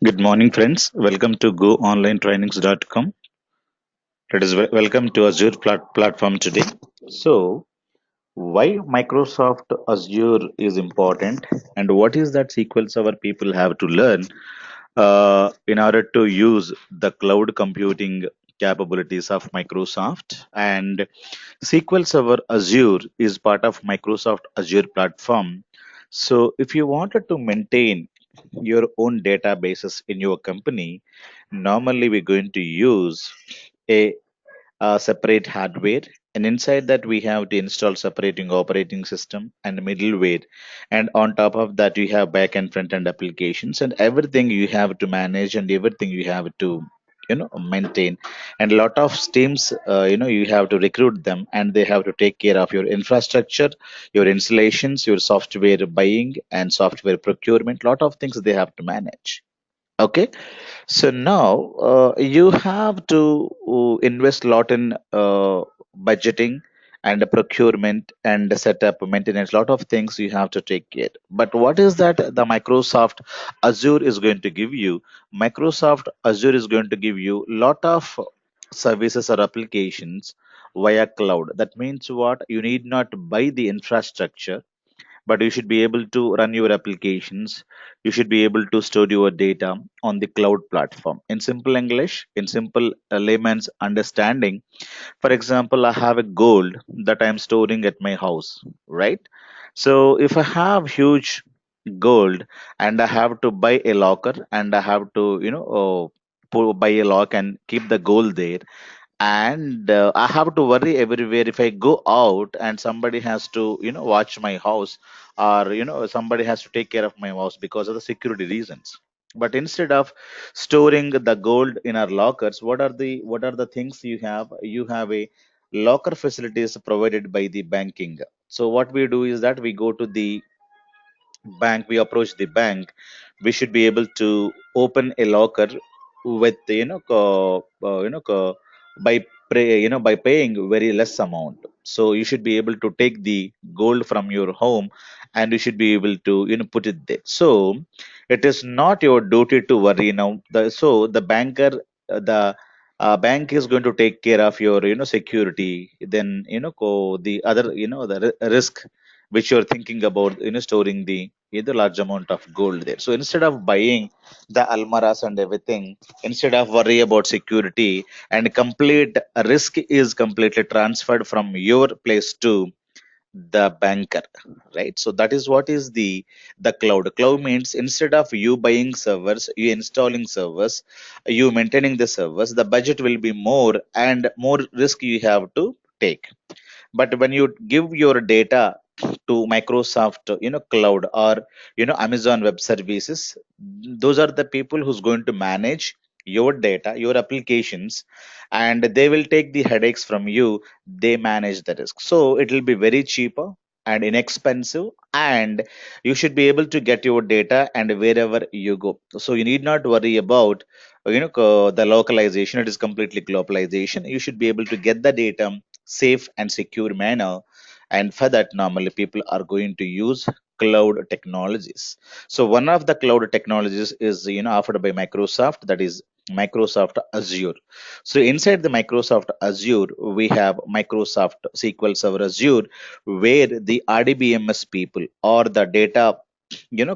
Good morning, friends. Welcome to GoOnlineTrainings.com. That is, welcome to Azure platform today. So, why Microsoft Azure is important, and what is that SQL Server people have to learn in order to use the cloud computing capabilities of Microsoft? And SQL Server Azure is part of Microsoft Azure platform. So, if you wanted to maintain your own databases in your company, normally we're going to use a, separate hardware, and inside that we have to install separating operating system and middleware, and on top of that you have back and front end applications, and everything you have to manage and everything you have to maintain. And a lot of teams, you have to recruit them, and they have to take care of your infrastructure, your installations, your software buying and software procurement. Lot of things they have to manage. Okay, so now you have to invest a lot in budgeting and procurement and setup, maintenance, lot of things you have to take care. But what is that the Microsoft Azure is going to give you? Microsoft Azure is going to give you lot of services or applications via cloud. That means what? You need not buy the infrastructure, but you should be able to run your applications. You should be able to store your data on the cloud platform. In simple English, in simple layman's understanding, for example, I have a gold that I'm storing at my house, right? So if I have huge gold and I have to buy a locker, and I have to buy a lock and keep the gold there, and I have to worry everywhere if I go out and somebody has to watch my house, or somebody has to take care of my house because of the security reasons. But instead of storing the gold in our lockers, what are the things you have a locker facilities provided by the banking. So what we do is that we go to the bank, we approach the bank. We should be able to open a locker with by by paying very less amount. So you should be able to take the gold from your home, and you should be able to put it there. So it is not your duty to worry now. The banker, the bank is going to take care of your security. Then the other the risk which you're thinking about storing the either large amount of gold there. So instead of buying the almaras and everything, instead of worry about security, and complete risk is completely transferred from your place to the banker, right? So that is what is the cloud means. Instead of you buying servers, you installing servers, you maintaining the servers, the budget will be more and more risk you have to take. But when you give your data to Microsoft cloud, or Amazon web services, those are the people who's going to manage your data, your applications, and they will take the headaches from you. They manage the risk, so it will be very cheaper and inexpensive, and you should be able to get your data and wherever you go. So you need not worry about the localization. It is completely globalization. You should be able to get the data safe and secure manner, and for that normally people are going to use cloud technologies. So one of the cloud technologies is offered by Microsoft, that is Microsoft Azure. So inside the Microsoft Azure, we have Microsoft SQL Server Azure, where the RDBMS people, or the data you know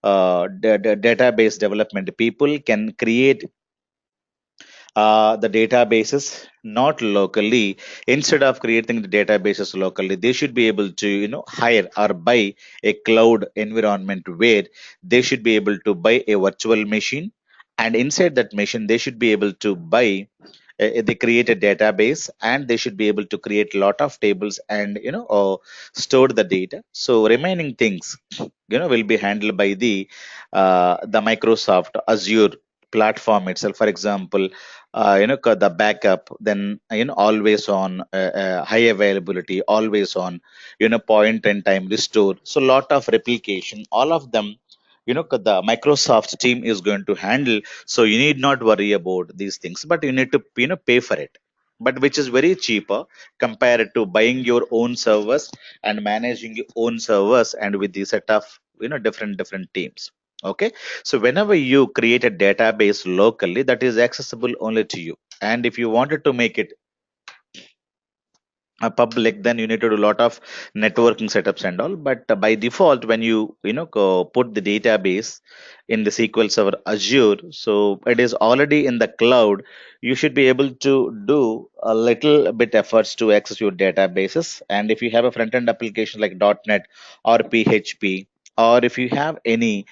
database development people, can create the databases not locally. Instead of creating the databases locally, they should be able to hire or buy a cloud environment, where they should be able to buy a virtual machine, and inside that machine they should be able to buy they create a database, and they should be able to create a lot of tables, and store the data. So remaining things will be handled by the Microsoft Azure platform itself. For example, the backup, then always on high availability, always on point in time restore. So lot of replication, all of them the Microsoft team is going to handle. So you need not worry about these things, but you need to pay for it, but which is very cheaper compared to buying your own servers and managing your own servers, and with the set of different teams. Okay, so whenever you create a database locally, that is accessible only to you. And if you wanted to make it a public, then you need to do a lot of networking setups and all. But by default, when put the database in the SQL Server Azure, so it is already in the cloud. You should be able to do a little bit efforts to access your databases. And if you have a front end application like .NET or PHP, or if you have any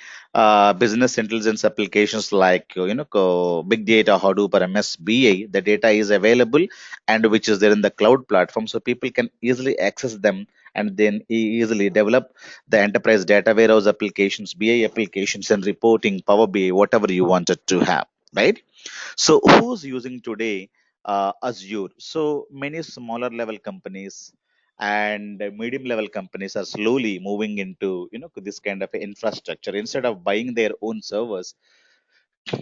business intelligence applications like big data, Hadoop, or MSBA, the data is available and which is there in the cloud platform, so people can easily access them and then easily develop the enterprise data warehouse applications, BI applications, and reporting, Power BI, whatever you wanted to have, right? So who's using today Azure? So many smaller level companies and medium level companies are slowly moving into this kind of infrastructure. Instead of buying their own servers,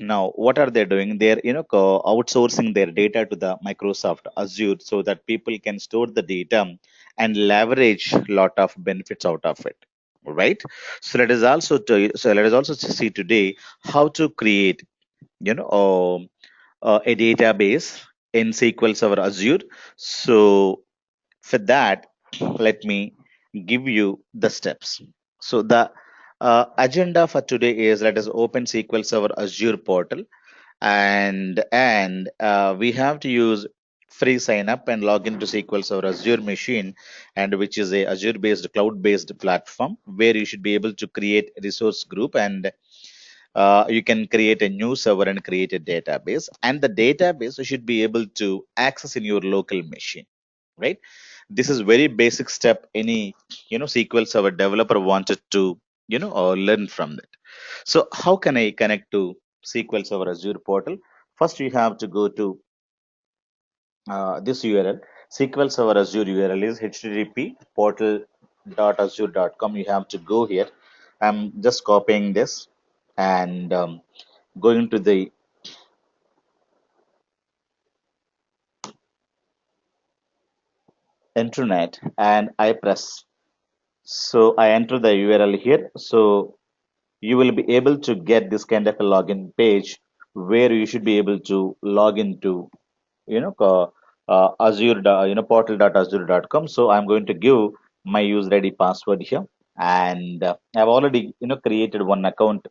now what are they doing? They're outsourcing their data to the Microsoft Azure so that people can store the data and leverage lot of benefits out of it, right? So let us also see today how to create a database in SQL Server Azure. So for that, let me give you the steps. So the agenda for today is, let us open SQL Server Azure portal, and we have to use free sign up and log into SQL Server Azure machine, and which is a Azure based cloud based platform where you should be able to create a resource group, and you can create a new server and create a database, and the database you should be able to access in your local machine, right? This is very basic step any SQL Server developer wanted to learn from that. So how can I connect to SQL Server Azure portal? First, you have to go to this URL. SQL Server Azure URL is http portal.azure.com. You have to go here. I'm just copying this and going to the internet, and I press. So I enter the URL here. So you will be able to get this kind of a login page where you should be able to log into Azure portal.azure.com. So I'm going to give my user ID password here, and I've already created one account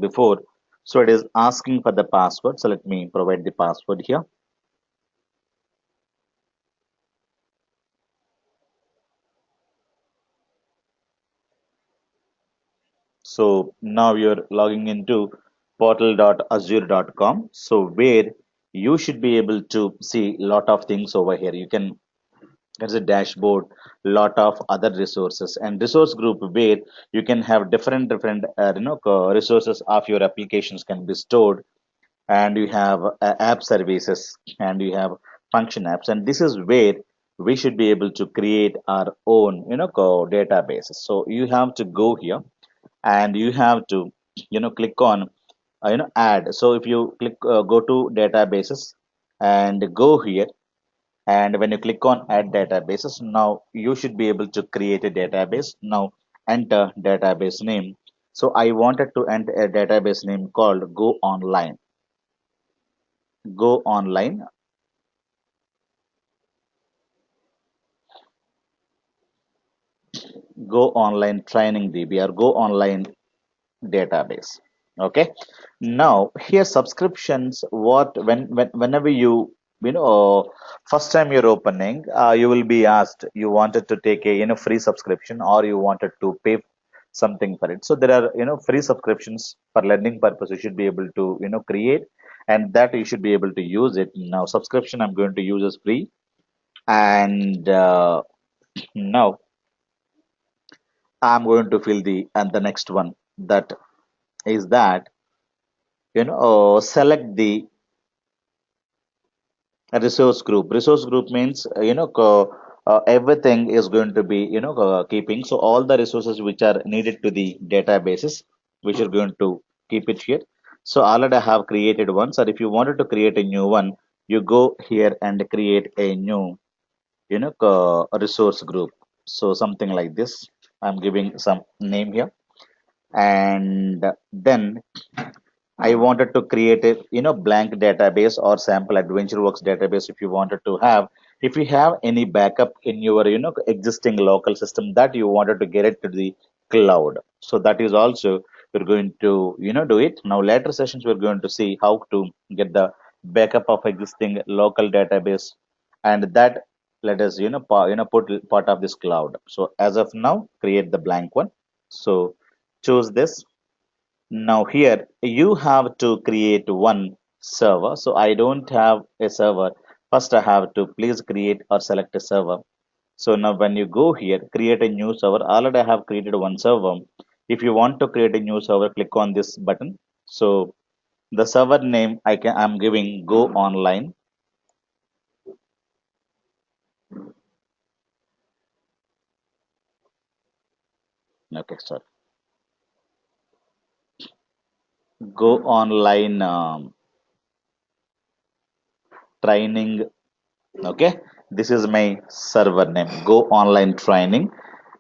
before, so it is asking for the password. So let me provide the password here. So now you're logging into portal.azure.com. So where you should be able to see a lot of things over here. You can, there's a dashboard, lot of other resources and resource group where you can have different resources of your applications can be stored, and you have app services and you have function apps, and this is where we should be able to create our own databases. So you have to go here and you have to click on add. So if you click go to databases and go here, and when you click on add databases, now you should be able to create a database. Now enter database name. So I wanted to enter a database name called go online go online training DB or go online database. Okay, now here subscriptions, what whenever first time you're opening, you will be asked you wanted to take a free subscription or you wanted to pay something for it. So there are free subscriptions for learning purpose you should be able to create, and that you should be able to use it. Now subscription I'm going to use as free, and now I'm going to fill the next one, that is that select the resource group. Resource group means everything is going to be keeping, so all the resources which are needed to the databases which are going to keep it here. So already I have created one. So if you wanted to create a new one, you go here and create a new resource group. So something like this, I'm giving some name here, and then I wanted to create a blank database or sample AdventureWorks database if you wanted to have. If you have any backup in your existing local system that you wanted to get it to the cloud, so that is also we're going to do it. Now later sessions we're going to see how to get the backup of existing local database, and that let us put part of this cloud. So as of now, create the blank one. So choose this. Now here you have to create one server. So I don't have a server. First I have to please create or select a server. So now when you go here, create a new server. Already I have created one server. If you want to create a new server, click on this button. So the server name I'm giving Go Online. Okay, sorry. Go Online Training. Okay, this is my server name, Go Online Training.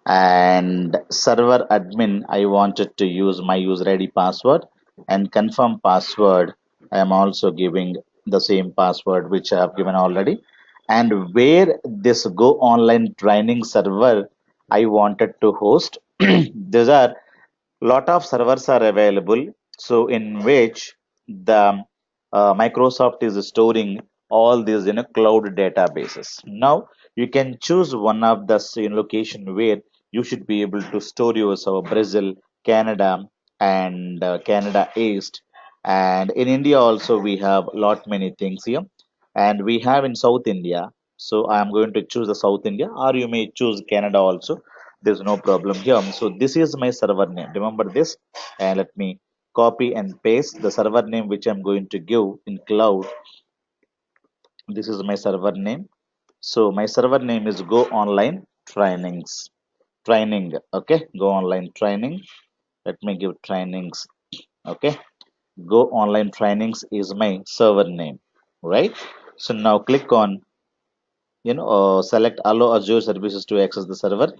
And server admin, I wanted to use my user ID password, and confirm password, I am also giving the same password which I have given already. And where this Go Online Training server I wanted to host, these are lot of servers are available, so in which the Microsoft is storing all these cloud databases. Now you can choose one of the location where you should be able to store your server. Brazil, Canada, and Canada East, and in India also we have lot many things here, and we have in South India. So I am going to choose the South India, or you may choose Canada also. There's no problem here. So this is my server name, remember this. And let me copy and paste the server name which I'm going to give in cloud. This is my server name. So my server name is Go Online Trainings. Training. Okay, Go Online Training. Let me give trainings. Okay, Go Online Trainings is my server name, right? So now click on select allow Azure services to access the server.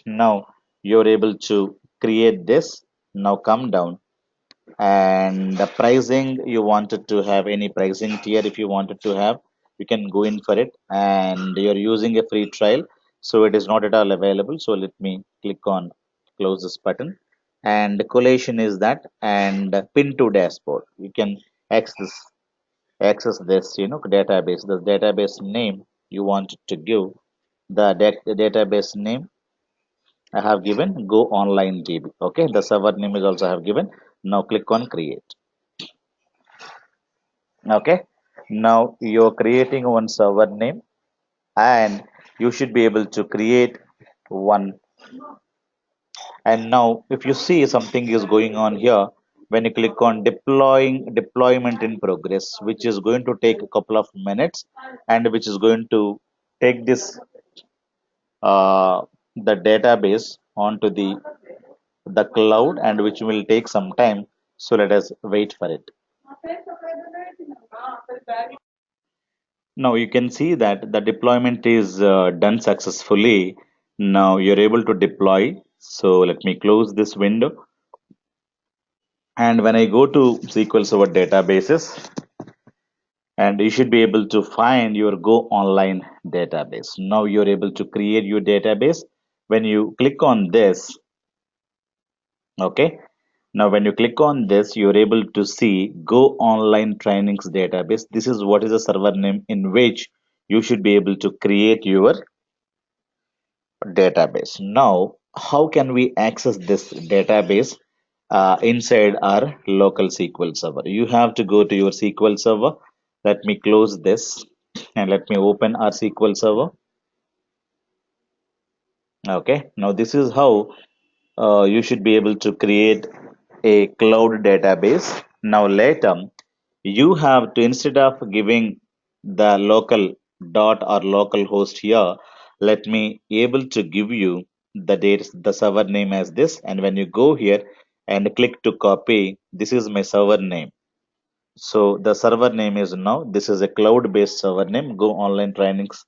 Now you're able to create this. Now come down, and the pricing, you wanted to have any pricing tier. If you wanted to have, you can go in for it, and you're using a free trial, so it is not at all available. So let me click on close this button, and collation is that, and pin to dashboard. You can access this database. The database name you wanted to give, the database name I have given Go Online DB. Okay, the server name is also I have given. Now click on create. Okay, now you're creating one server name, and you should be able to create one. And now if you see something is going on here, when you click on deployment in progress, which is going to take a couple of minutes, and which is going to take this the database onto the cloud, and which will take some time. So let us wait for it. Now you can see that the deployment is done successfully. Now you're able to deploy. So let me close this window. And when I go to SQL Server databases, and you should be able to find your Go Online database. Now you're able to create your database. When you click on this, okay. Now when you click on this, you're able to see Go Online Trainings database. This is what is the server name in which you should be able to create your database. Now, how can we access this database inside our local SQL server? You have to go to your SQL server. Let me close this, and let me open our SQL server. Okay, now this is how you should be able to create a cloud database. Now later, you have to, instead of giving the local dot or local host here, let me able to give you the server name as this. And when you go here and click to copy, this is my server name. So the server name is, now this is a cloud based server name, Go Online Trainings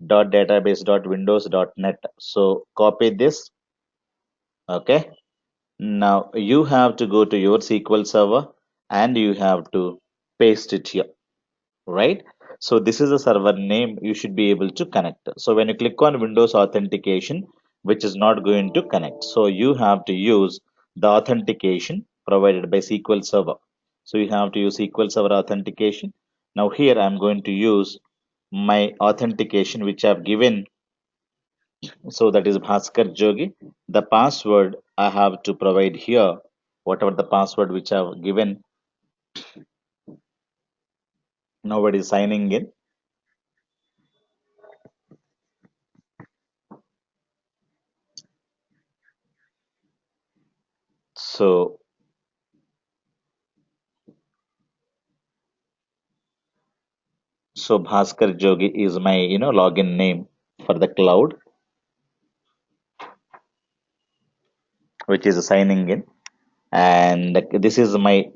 dot database dot windows dot net. So copy this, Okay. Now you have to go to your SQL server and you have to paste it here, right? So this is a server name you should be able to connect. So when you click on Windows authentication, which is not going to connect. So you have to use the authentication provided by SQL Server. So you have to use SQL Server authentication. Now here I'm going to use my authentication which I've given. So that is Bhaskar Jogi. The password I have to provide here, whatever the password which I've given, nobody is signing in. So Bhaskar Jogi is my login name for the cloud, which is signing in, and this is my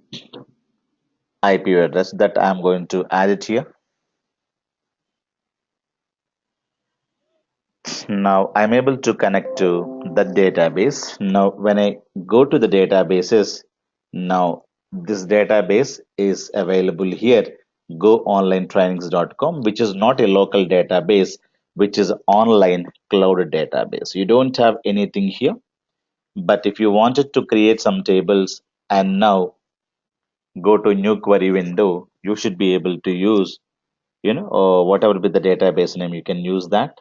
IP address that I'm going to add it here. Now I'm able to connect to the database. Now when I go to the databases, now this database is available here, goonlinetrainings.com, which is not a local database, which is online cloud database. You don't have anything here. But if you wanted to create some tables and now go to new query window, you should be able to use, or whatever be the database name, you can use that.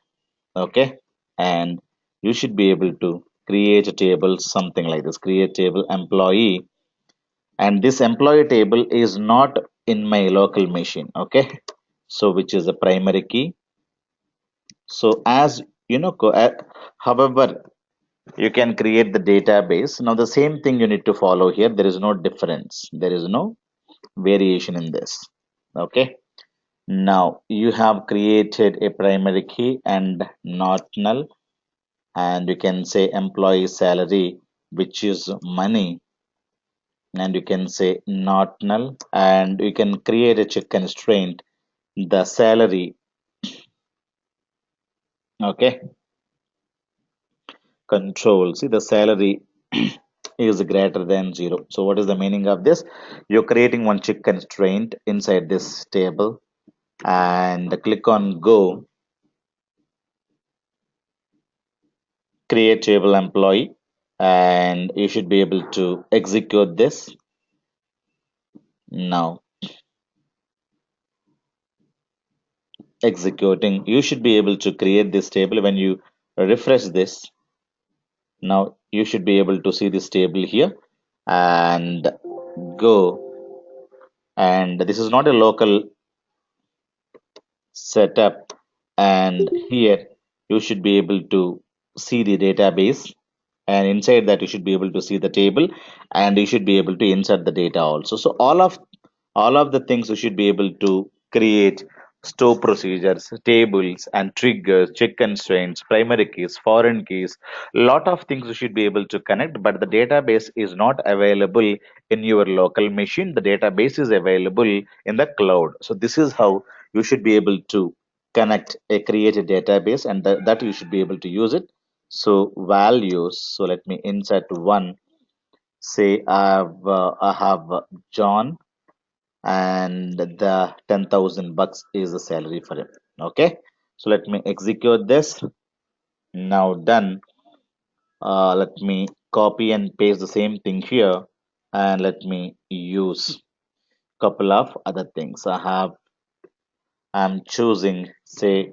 Okay. And you should be able to create a table, something like this, create table employee. And this employee table is not in my local machine. Okay. So which is a primary key. So as however, you can create the database. Now, the same thing you need to follow here. There is no difference. There is no variation in this. Okay. Now, you have created a primary key and not null. And you can say employee salary, which is money. And you can say not null. And you can create a check constraint, the salary. Okay. Control. See, the salary is greater than 0. So what is the meaning of this? You're creating one check constraint inside this table and click on go, create table employee, and you should be able to execute this. Now executing, you should be able to create this table. When you refresh this, now you should be able to see this table here and go. And this is not a local setup, and here you should be able to see the database, and inside that you should be able to see the table, and you should be able to insert the data also. So all of the things you should be able to create: store procedures, tables and triggers, check constraints, primary keys, foreign keys, lot of things you should be able to connect. But the database is not available in your local machine. The database is available in the cloud. So this is how you should be able to connect a create a database, and that you should be able to use it. So values, so let me insert one. Say I have John, and the 10,000 bucks is the salary for him. Okay. So let me execute this. Now done. Let me copy and paste the same thing here, and let me use couple of other things. I'm choosing, say,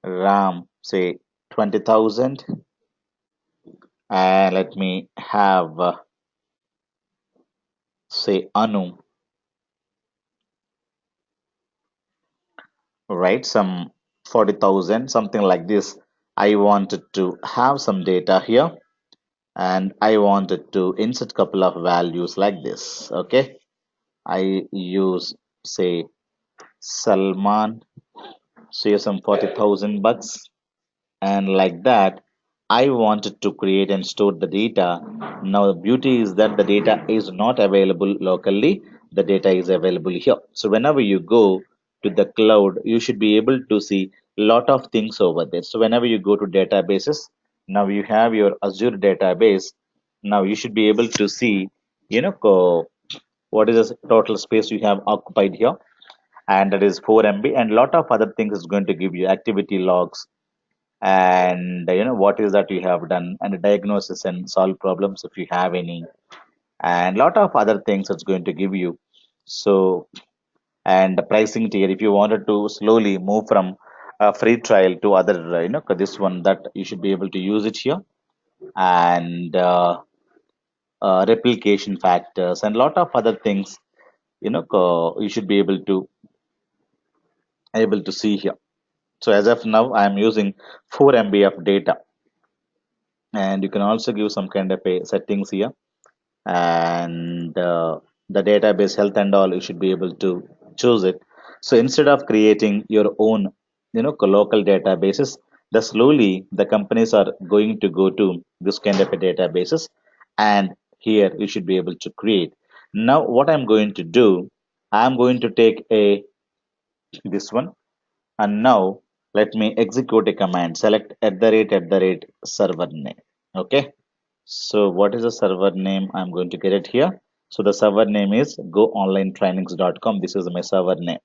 RAM, say 20,000, and let me have, say, Anu, right? Some 40,000, something like this. I wanted to have some data here, and I wanted to insert couple of values like this. Okay. I use, say, Salman, say some 40,000 bucks, and like that I wanted to create and store the data. Now the beauty is that the data is not available locally, the data is available here. So whenever you go to the cloud, you should be able to see lot of things over there. So whenever you go to databases, Now you have your Azure database. Now you should be able to see, what is the total space you have occupied here, and that is 4 MB, and lot of other things is going to give you activity logs, and what is that you have done, and diagnosis and solve problems if you have any, and lot of other things it's going to give you. So, and the pricing tier, if you wanted to slowly move from a free trial to other, this one, that you should be able to use it here, and replication factors and lot of other things, you should be able to see here. So as of now, I am using 4 MB of data, and you can also give some kind of a settings here, and the database health and all, you should be able to choose it. So instead of creating your own, local databases, the slowly the companies are going to go to this kind of a databases, and here you should be able to create. Now what I'm going to do, I'm going to take a this one, and now let me execute a command. Select @ server name. Okay. So what is the server name? I'm going to get it here. So the server name is goonlinetrainings.com. This is my server name.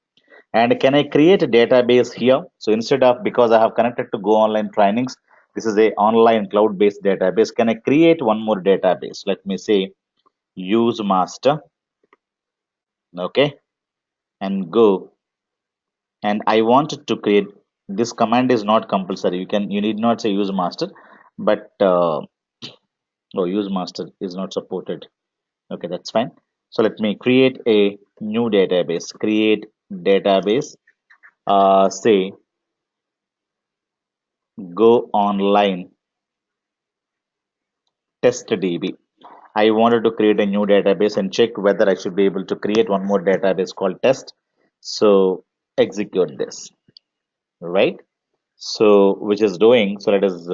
And can I create a database here? So instead of, because I have connected to Go Online Trainings, this is a online cloud-based database. Can I create one more database? Let me say use master. Okay. And go. And I wanted to create, this command is not compulsory. You need not say use master, but oh, use master is not supported. Okay, that's fine. So let me create a new database. Create database. Say go online test DB. I wanted to create a new database and check whether I should be able to create one more database called test. So execute this, right? So which is doing, so let us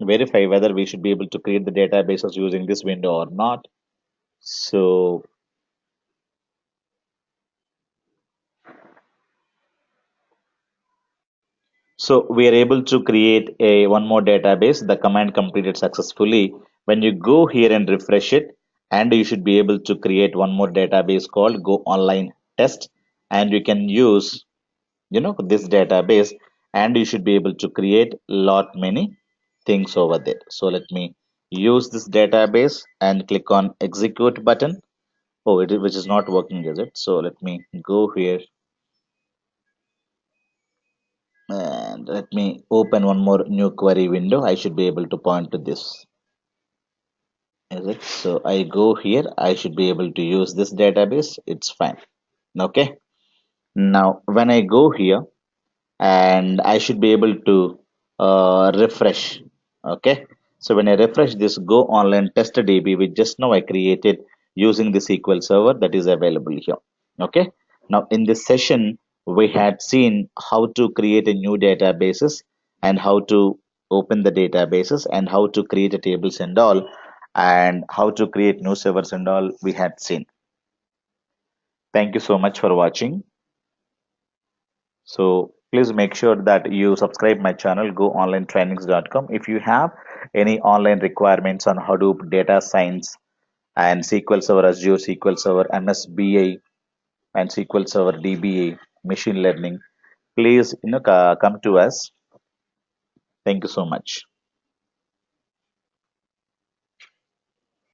verify whether we should be able to create the databases using this window or not. So So we are able to create a one more database. The command completed successfully. When you go here and refresh it, and you should be able to create one more database called Go Online Test, and you can use, this database, and you should be able to create lot many things over there. So let me use this database and click on execute button. Oh, which is not working, is it? So let me go here and let me open one more new query window. I should be able to point to this, is it? So I go here, I should be able to use this database, it's fine. Okay. Now when I go here, and I should be able to refresh. Okay. So when I refresh this Go Online Test DB, which just now I created using the SQL server that is available here. Okay. Now in this session, we had seen how to create a new databases, and how to open the databases, and how to create a tables and all, and how to create new servers and all we had seen. Thank you so much for watching. So please make sure that you subscribe my channel goonlinetrainings.com. If you have any online requirements on Hadoop, data science, and SQL Server Azure, SQL Server MSBA, and SQL Server DBA, machine learning, please come to us. Thank you so much.